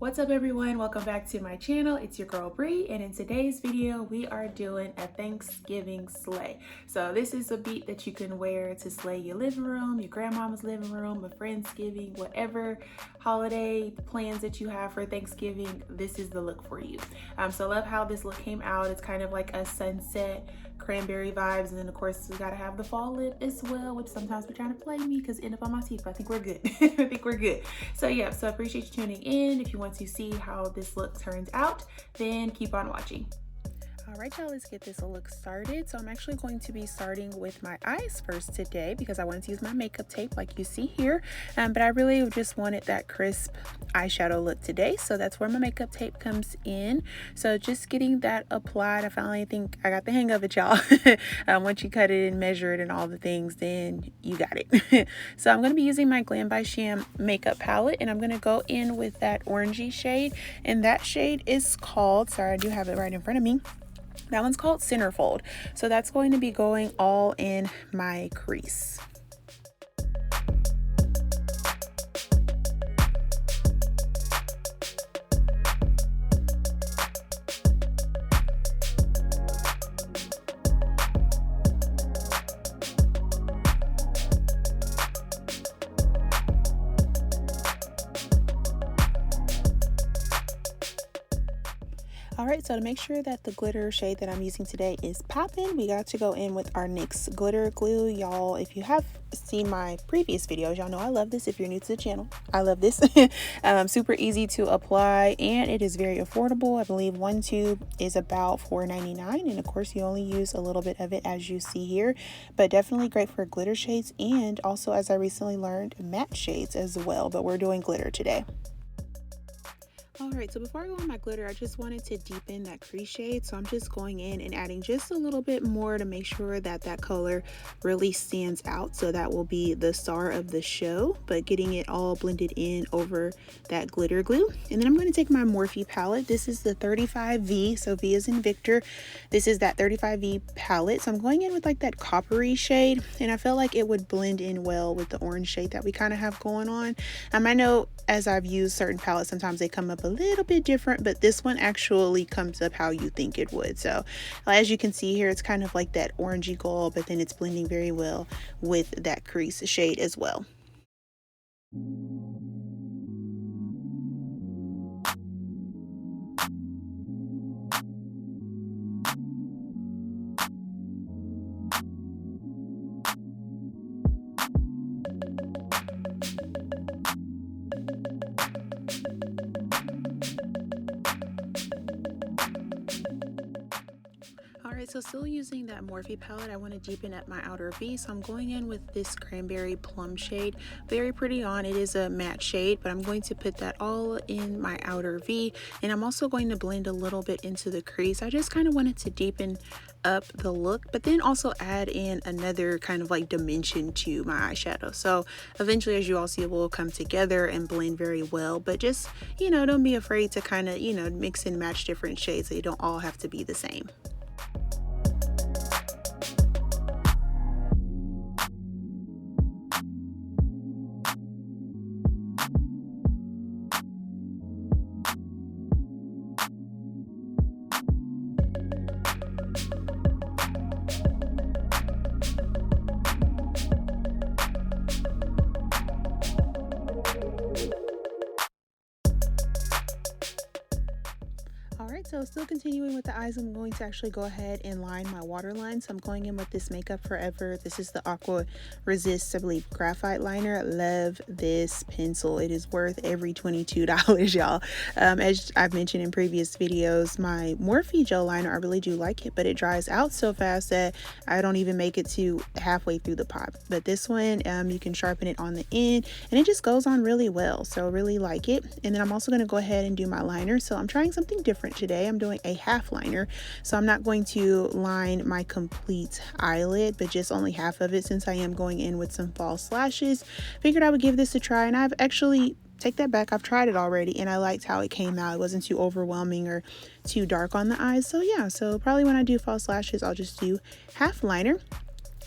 What's up everyone, welcome back to my channel. It's your girl Bree, and in today's video we are doing a Thanksgiving slay. So this is a beat that you can wear to slay your living room, your grandmama's living room, a Friendsgiving, whatever holiday plans that you have for Thanksgiving. This is the look for you. So I love how this look came out. It's kind of like a sunset cranberry vibes, and then of course we gotta have the fall lip as well, which sometimes be trying to play me because end up on my teeth, but I think we're good. I think we're good. So yeah, so I appreciate you tuning in. If you want to see how this look turns out, then keep on watching. All right, y'all, let's get this look started. So I'm actually going to be starting with my eyes first today because I wanted to use my makeup tape like you see here. But I really just wanted that crisp eyeshadow look today. So that's where my makeup tape comes in. So just getting that applied, I finally think I got the hang of it, y'all. Once you cut it and measure it and all the things, then you got it. So I'm going to be using my Glam by Sham makeup palette, and I'm going to go in with that orangey shade. And that shade is called, sorry, I do have it right in front of me. That one's called Centerfold. So that's going to be going all in my crease. Alright, so to make sure that the glitter shade that I'm using today is popping, we got to go in with our NYX glitter glue. Y'all, if you have seen my previous videos, y'all know I love this. If you're new to the channel, I love this. Super easy to apply, and it is very affordable. I believe one tube is about $4.99, and of course you only use a little bit of it as you see here, but definitely great for glitter shades, and also, as I recently learned, matte shades as well, but we're doing glitter today. Alright, so before I go on my glitter, I just wanted to deepen that crease shade. So I'm just going in and adding just a little bit more to make sure that that color really stands out. So that will be the star of the show, but getting it all blended in over that glitter glue. And then I'm going to take my Morphe palette. This is the 35V, so V is in Victor. This is that 35V palette. So I'm going in with like that coppery shade, and I felt like it would blend in well with the orange shade that we kind of have going on. I know as I've used certain palettes, sometimes they come up a little bit different, but this one actually comes up how you think it would. So as you can see here, it's kind of like that orangey gold, but then it's blending very well with that crease shade as well. Alright, so still using that Morphe palette, I want to deepen up my outer V, so I'm going in with this cranberry plum shade. Very pretty on. It is a matte shade, but I'm going to put that all in my outer V, and I'm also going to blend a little bit into the crease. I just kind of wanted to deepen up the look, but then also add in another kind of like dimension to my eyeshadow. So eventually, as you all see, it will come together and blend very well, but just, you know, don't be afraid to kind of, you know, mix and match different shades so you don't all have to be the same. Alright, so still continuing with the eyes, I'm going to actually go ahead and line my waterline. So I'm going in with this Makeup Forever. This is the Aqua Resist, I believe, graphite liner. Love this pencil. It is worth every $22, y'all. As I've mentioned in previous videos, my Morphe gel liner, I really do like it, but it dries out so fast that I don't even make it to halfway through the pot. But this one, you can sharpen it on the end, and it just goes on really well. So really like it. And then I'm also going to go ahead and do my liner. So I'm trying something different today. I'm doing a half liner, so I'm not going to line my complete eyelid, but just only half of it, since I am going in with some false lashes. Figured I would give this a try, and I've actually, take that back, I've tried it already and I liked how it came out. It wasn't too overwhelming or too dark on the eyes. So yeah, so probably when I do false lashes, I'll just do half liner.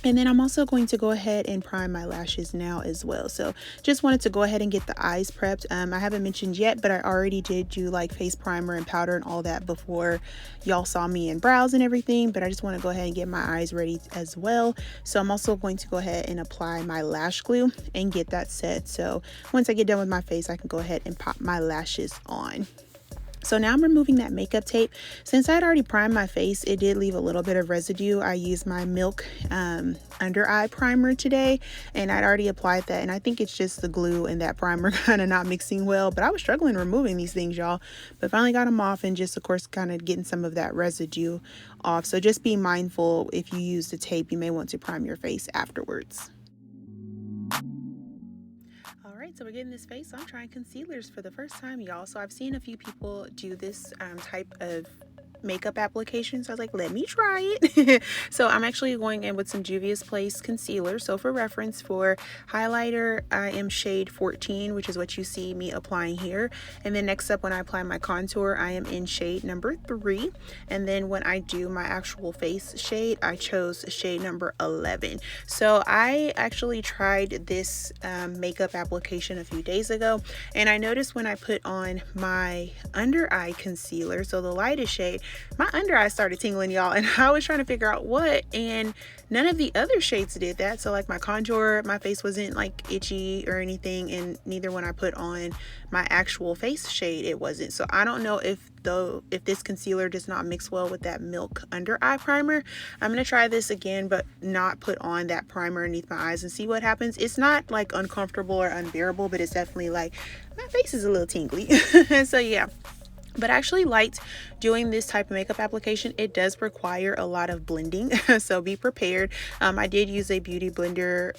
And then I'm also going to go ahead and prime my lashes now as well. So just wanted to go ahead and get the eyes prepped. I haven't mentioned yet, but I already did do like face primer and powder and all that before y'all saw me in brows and everything. But I just want to go ahead and get my eyes ready as well. So I'm also going to go ahead and apply my lash glue and get that set. So once I get done with my face, I can go ahead and pop my lashes on. So now I'm removing that makeup tape. Since I had already primed my face, it did leave a little bit of residue. I used my Milk under eye primer today, and I'd already applied that, and I think it's just the glue and that primer kind of not mixing well. But I was struggling removing these things, y'all, but finally got them off, and just of course kind of getting some of that residue off. So just be mindful, if you use the tape, you may want to prime your face afterwards. Alright, so we're getting this face. I'm trying concealers for the first time, y'all. So I've seen a few people do this type of makeup application, so I was like, let me try it. So I'm actually going in with some Juvia's Place concealer. So for reference, for highlighter, I am shade 14, which is what you see me applying here. And then next up, when I apply my contour, I am in shade number 3. And then when I do my actual face shade, I chose shade number 11. So I actually tried this makeup application a few days ago, and I noticed when I put on my under eye concealer, so the lightest shade, my under eye started tingling, y'all, and I was trying to figure out what, and none of the other shades did that. So like my contour, my face wasn't like itchy or anything, and neither when I put on my actual face shade it wasn't. So I don't know if this concealer does not mix well with that Milk under eye primer. I'm gonna try this again, but not put on that primer underneath my eyes and see what happens. It's not like uncomfortable or unbearable, but it's definitely like my face is a little tingly. So yeah. But I actually liked doing this type of makeup application. It does require a lot of blending, so be prepared. I did use a beauty blender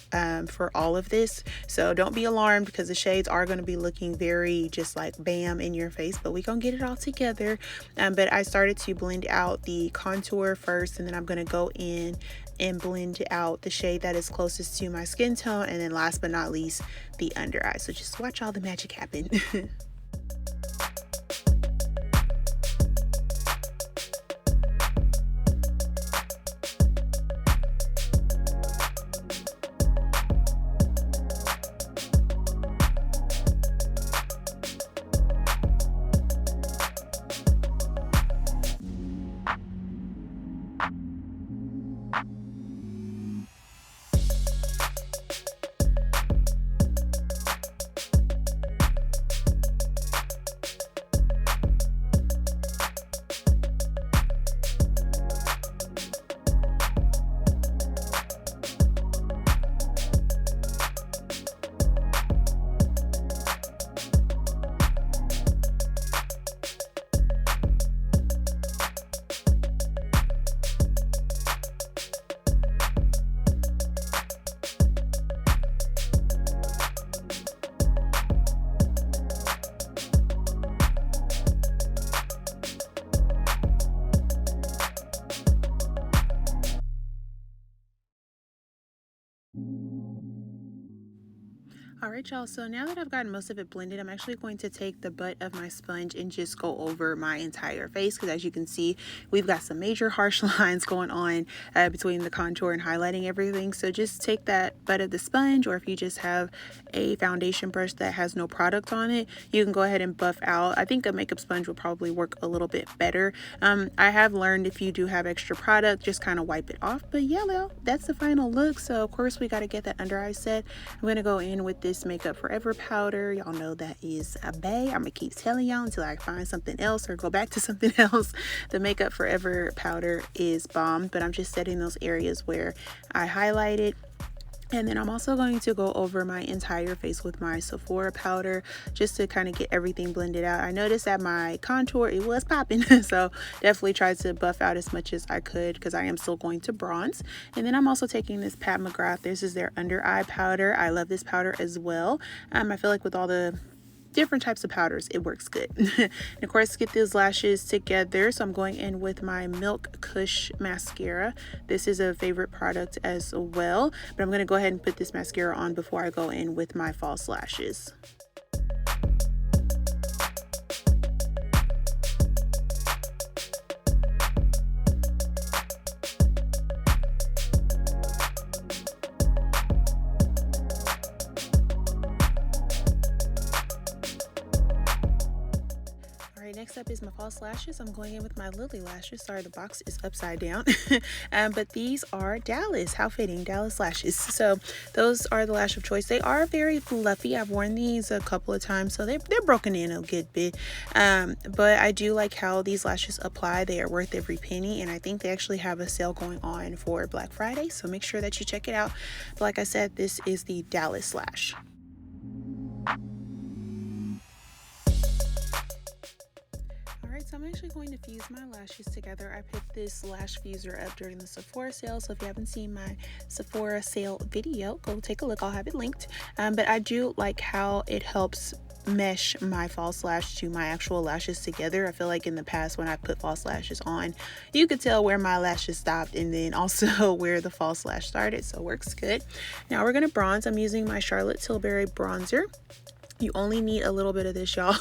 for all of this, so don't be alarmed, because the shades are going to be looking very just like bam in your face, but we're gonna get it all together. But I started to blend out the contour first, and then I'm going to go in and blend out the shade that is closest to my skin tone, and then last but not least, the under eye. So just watch all the magic happen. Alright, y'all, so now that I've gotten most of it blended, I'm actually going to take the butt of my sponge and just go over my entire face, because as you can see, we've got some major harsh lines going on between the contour and highlighting everything. So just take that butt of the sponge, or if you just have a foundation brush that has no product on it, you can go ahead and buff out. I think a makeup sponge will probably work a little bit better. I have learned if you do have extra product, just kind of wipe it off. But yeah, well, that's the final look. So of course we got to get that under eye set. I'm going to go in with this Makeup Forever powder. Y'all know that is a bae. I'm gonna keep telling y'all until I find something else or go back to something else. The Makeup Forever powder is bomb, but I'm just setting those areas where I highlighted. And then I'm also going to go over my entire face with my Sephora powder, just to kind of get everything blended out. I noticed that my contour, it was popping, so definitely tried to buff out as much as I could, because I am still going to bronze. And then I'm also taking this Pat McGrath. This is their under eye powder. I love this powder as well. I feel like with all the different types of powders, it works good. And of course, get these lashes together. So I'm going in with my Milk Kush mascara. This is a favorite product as well, but I'm going to go ahead and put this mascara on before I go in with my false lashes. Next up is my false lashes. I'm going in with my Lily lashes. Sorry, the box is upside down. But these are Dallas. How fitting, Dallas lashes. So those are the lash of choice. They are very fluffy. I've worn these a couple of times, so they're broken in a good bit. But I do like how these lashes apply. They are worth every penny, and I think they actually have a sale going on for Black Friday, so make sure that you check it out. But like I said, this is the Dallas lash. So I'm actually going to fuse my lashes together. I picked this lash fuser up during the Sephora sale, so if you haven't seen my Sephora sale video, go take a look. I'll have it linked. But I do like how it helps mesh my false lash to my actual lashes together. I feel like in the past when I put false lashes on, you could tell where my lashes stopped and then also where the false lash started, so it works good. Now we're going to bronze. I'm using my Charlotte Tilbury bronzer. You only need a little bit of this, y'all.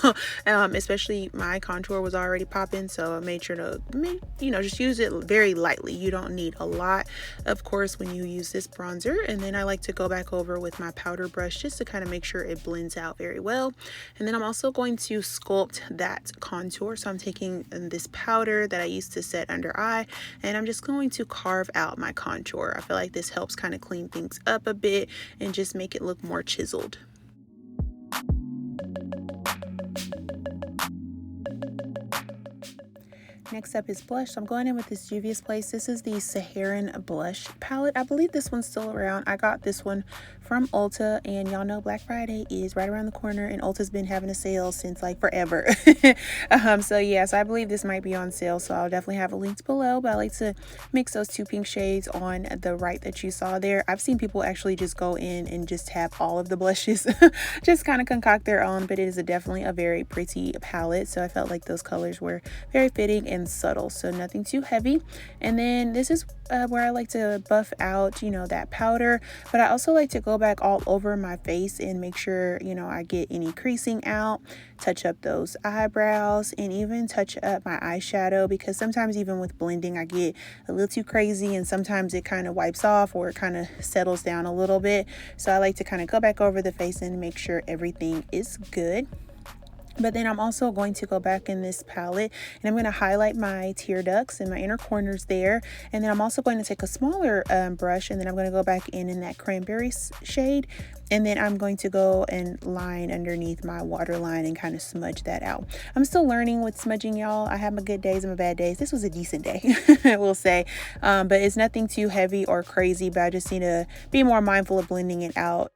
Especially my contour was already popping, so I made sure to, just use it very lightly. You don't need a lot, of course, when you use this bronzer. And then I like to go back over with my powder brush just to kind of make sure it blends out very well. And then I'm also going to sculpt that contour. So I'm taking this powder that I used to set under eye, and I'm just going to carve out my contour. I feel like this helps kind of clean things up a bit and just make it look more chiseled. Next up is blush. So I'm going in with this Juvia's Place. This is the Saharan blush palette. I believe this one's still around. I got this one from Ulta, and y'all know Black Friday is right around the corner, and Ulta's been having a sale since like forever. So yes, I believe this might be on sale, so I'll definitely have it linked below. But I like to mix those two pink shades on the right that you saw there. I've seen people actually just go in and just have all of the blushes, just kind of concoct their own, but it is definitely a very pretty palette. So I felt like those colors were very fitting and subtle, so nothing too heavy. And then this is where I like to buff out, that powder, but I also like to go back all over my face and make sure, I get any creasing out, touch up those eyebrows, and even touch up my eyeshadow, because sometimes even with blending I get a little too crazy, and sometimes it kind of wipes off or it kind of settles down a little bit. So I like to kind of go back over the face and make sure everything is good. But then I'm also going to go back in this palette and I'm going to highlight my tear ducts and my inner corners there. And then I'm also going to take a smaller brush, and then I'm going to go back in that cranberry shade. And then I'm going to go and line underneath my waterline and kind of smudge that out. I'm still learning with smudging, y'all. I have my good days and my bad days. This was a decent day, we'll say. But it's nothing too heavy or crazy, but I just need to be more mindful of blending it out.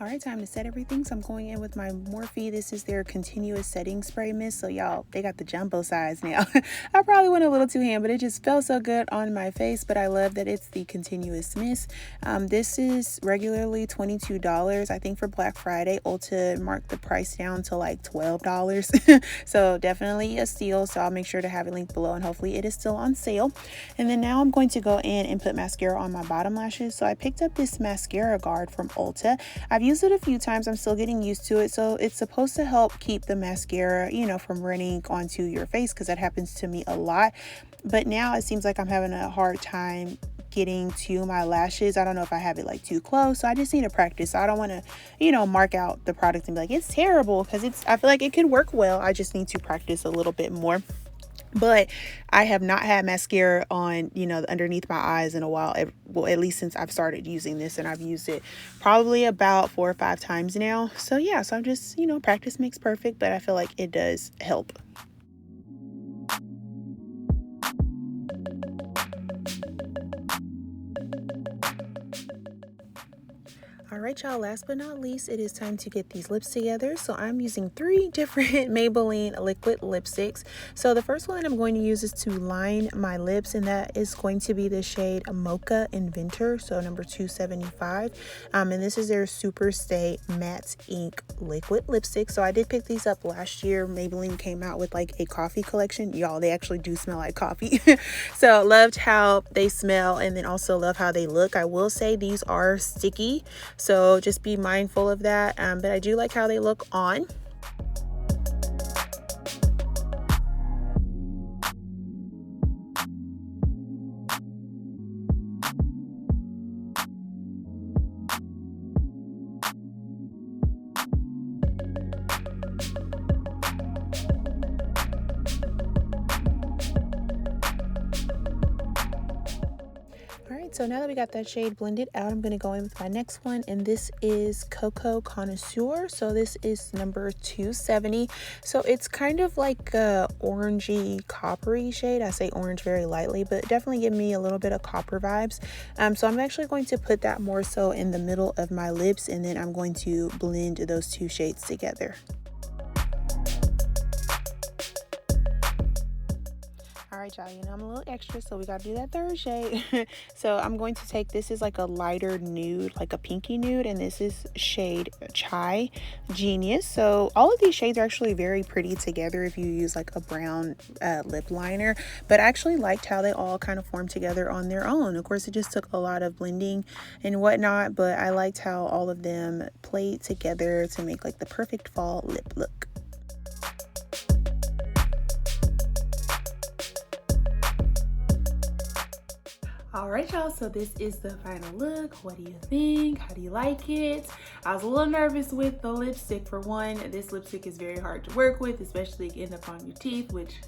Alright, time to set everything. So I'm going in with my Morphe. This is their continuous setting spray mist. So y'all, they got the jumbo size now. I probably went a little too ham, but it just felt so good on my face. But I love that it's the continuous mist. This is regularly $22. I think for Black Friday, Ulta marked the price down to like $12. So definitely a steal. So I'll make sure to have it linked below, and hopefully it is still on sale. And then now I'm going to go in and put mascara on my bottom lashes. So I picked up this mascara guard from Ulta. I've used it a few times. I'm still getting used to it. So it's supposed to help keep the mascara, from running onto your face, because that happens to me a lot. But now it seems like I'm having a hard time getting to my lashes. I don't know if I have it like too close, so I just need to practice. I don't want to, mark out the product and be like, it's terrible, because I feel like it could work well. I just need to practice a little bit more. But I have not had mascara on, underneath my eyes in a while. Well, at least since I've started using this, and I've used it probably about 4 or 5 times now. So yeah, so I'm just, practice makes perfect, but I feel like it does help. Alright, y'all, last but not least, it is time to get these lips together. So I'm using 3 different Maybelline liquid lipsticks. So the first one I'm going to use is to line my lips, and that is going to be the shade Mocha Inventor, so number 275. And this is their Super Stay Matte Ink liquid lipstick. So I did pick these up last year. Maybelline came out with like a coffee collection. Y'all, they actually do smell like coffee. So loved how they smell, and then also love how they look. I will say these are sticky, so just be mindful of that, but I do like how they look on. so now that we got that shade blended out, I'm going to go in with my next one, and this is Cocoa Connoisseur. So this is number 270. So it's kind of like a orangey coppery shade. I say orange very lightly, but definitely give me a little bit of copper vibes. So I'm actually going to put that more so in the middle of my lips, and then I'm going to blend those two shades together. All right, y'all, you know I'm a little extra, so we got to do that third shade. So I'm going to take, this is like a lighter nude, like a pinky nude, and this is shade Chai Genius. So all of these shades are actually very pretty together if you use like a brown lip liner, but I actually liked how they all kind of formed together on their own. Of course, it just took a lot of blending and whatnot, but I liked how all of them played together to make like the perfect fall lip look. All right, y'all, so this is the final look. What do you think? How do you like it? I was a little nervous with the lipstick. For one, this lipstick is very hard to work with, especially if it ends up on your teeth, which,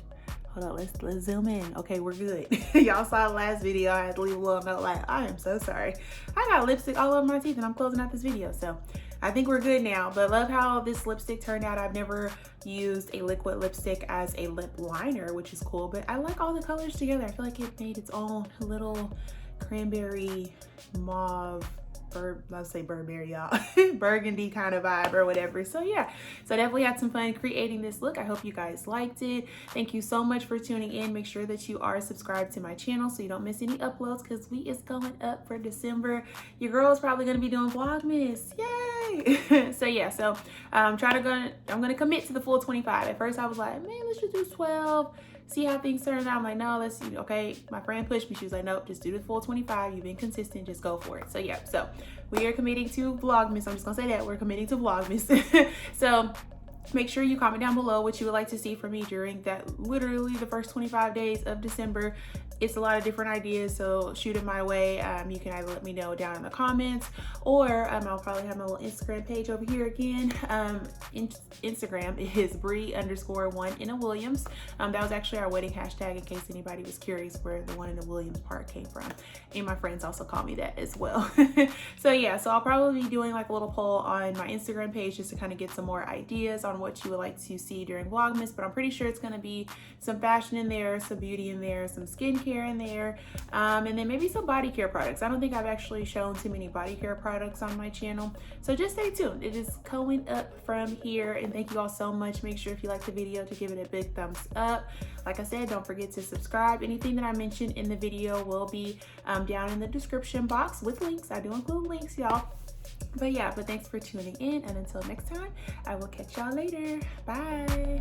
hold on, let's zoom in. Okay, we're good. Y'all saw the last video. I had to leave a little note like, I am so sorry. I got lipstick all over my teeth and I'm closing out this video, so I think we're good now. But love how this lipstick turned out. I've never used a liquid lipstick as a lip liner, which is cool, but I like all the colors together. I feel like it made its own little cranberry mauve, let's say Burberry, y'all, burgundy kind of vibe or whatever. So yeah, so I definitely had some fun creating this look. I hope you guys liked it. Thank you so much for tuning in. Make sure that you are subscribed to my channel so you don't miss any uploads, because we is going up for December. Your girl is probably going to be doing Vlogmas. Yay! So yeah, so I'm gonna commit to the full 25. At first I was like, man, let's just do 12, see how things turn out. I'm like, no, let's see. Okay, my friend pushed me. She was like, nope, just do the full 25. You've been consistent, just go for it. So yeah, so we are committing to Vlogmas. I'm just gonna say that we're committing to Vlogmas. So make sure you comment down below what you would like to see from me during that, literally the first 25 days of December. It's a lot of different ideas, so shoot it my way. You can either let me know down in the comments, or I'll probably have my little Instagram page over here again. Instagram is Bree_1 That was actually our wedding hashtag, in case anybody was curious where the one in the Williams part came from. And my friends also call me that as well. So yeah, so I'll probably be doing like a little poll on my Instagram page just to kind of get some more ideas on what you would like to see during Vlogmas. But I'm pretty sure it's going to be some fashion in there, some beauty in there, some skincare in there, and then maybe some body care products. I don't think I've actually shown too many body care products on my channel, so just stay tuned. It is going up from here, and thank you all so much. Make sure if you like the video to give it a big thumbs up. Like I said, don't forget to subscribe. Anything that I mentioned in the video will be down in the description box with links. I do include links, y'all. But yeah, thanks for tuning in, and until next time, I will catch y'all later. Bye.